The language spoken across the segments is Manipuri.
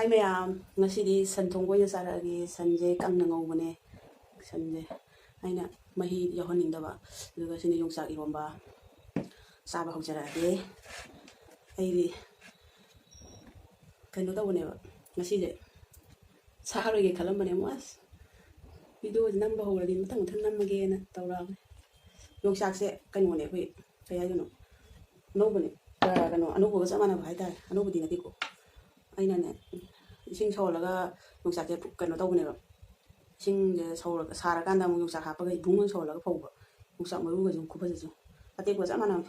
Hai mayam, ngasi san thongbo ya saragi sanje kang ngawbane sanje aina mahi yahoning daba duga sini yongsak iromba saba haujarage airi kano tawne ba ngasi je saharoge khalambane mas video namba hawradi matang matang namage na tawra yongsak se kanone khoi kaya yono nobane kano anubo ga samana ba haita anubo dinati ko aina ne ising sawlaga yongsak je kano tawne ba ising je sawlaga sarakanda mu yongsak hapaga ibungon sawlaga fawba yongsak maruga jum kubaje ate ko samana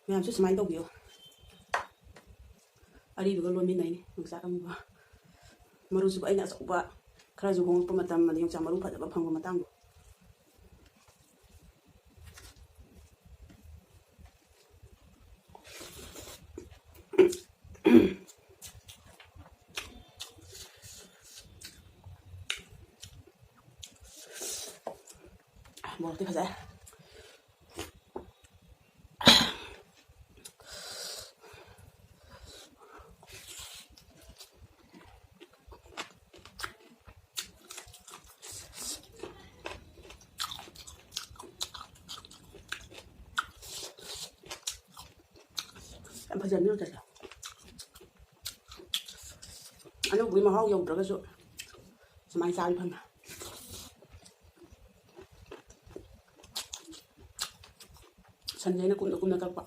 ma'am से समाइन तौबियो अरीबगा लोमिनाइने यongsak amuba marusu aina asauba khara ju hongpa matam madi yongsak maru phadaba phangba matangbo morte fazer फजन नहीं होता अनु बुरी महाव यौद्रगसु समाय चाल फंगा संजयना कुमना कुमना तकपा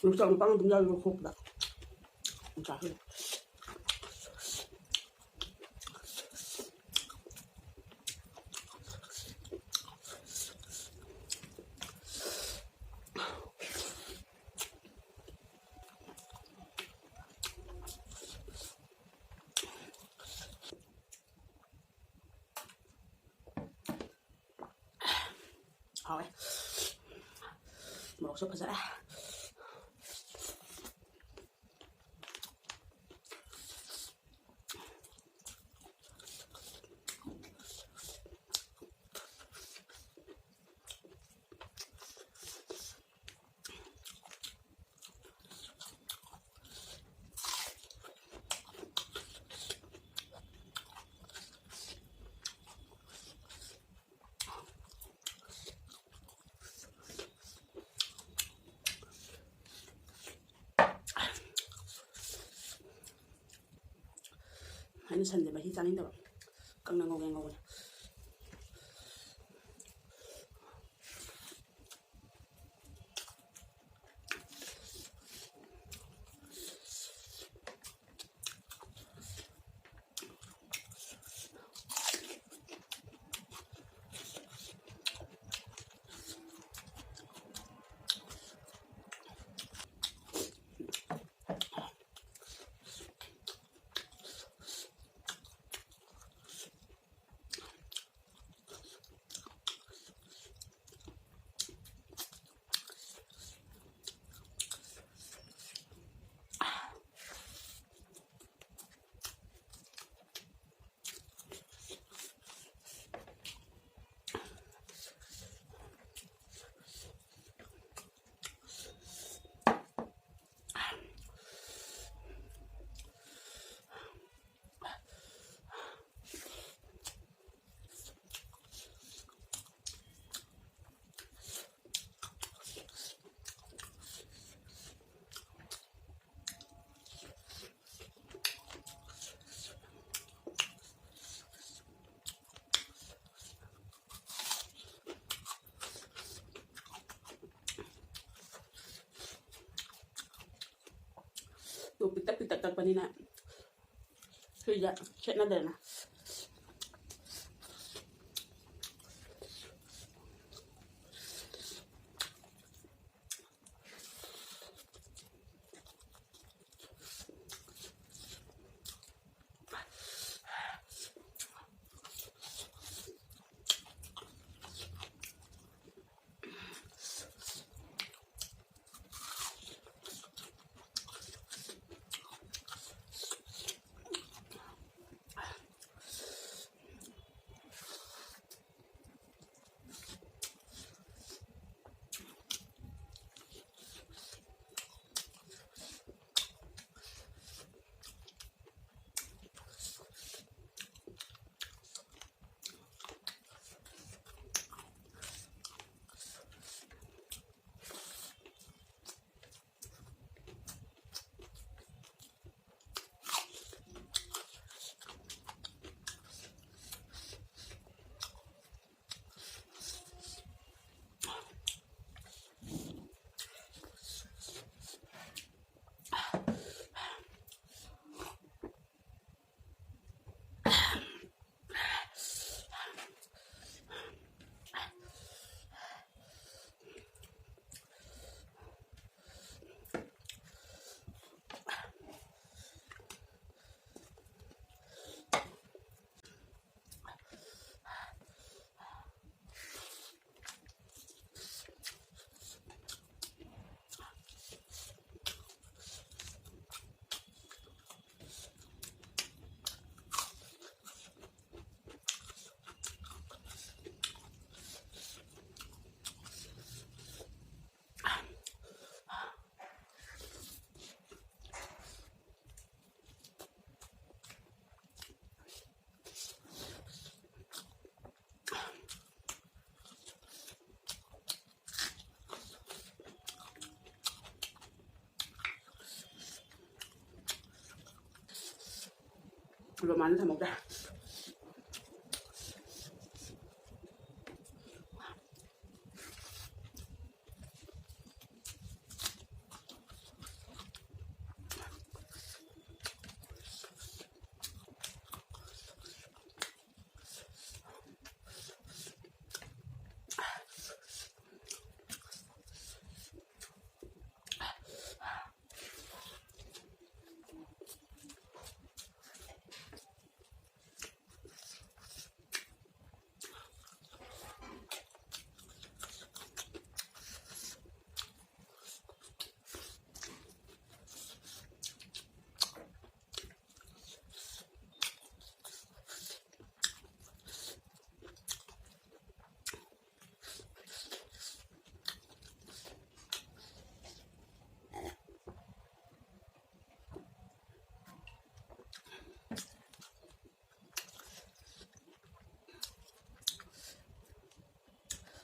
yongsak pang tumja lo khopda yongsak rồi một số phải sẽ 아니 산데 맛이 짜는데 봐 깡나 고개 고개 ตัวปิดตักตักปนี้นะคือจะเช็ดนั่นเดินนะ ประมาณนั้นทำออกได้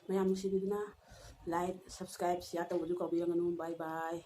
ꯃꯌꯥꯝ ꯅꯨꯡꯁꯤꯕꯤꯗꯨꯅ ꯂꯥꯏꯛ ꯁꯕꯁꯀ꯭ꯔꯥꯏꯕ ꯁꯤꯌꯥꯔ ꯇꯧꯕꯗꯨ ꯀꯥꯎꯕꯤꯔꯒꯅꯨ ꯕꯥꯏ ꯕꯥꯏ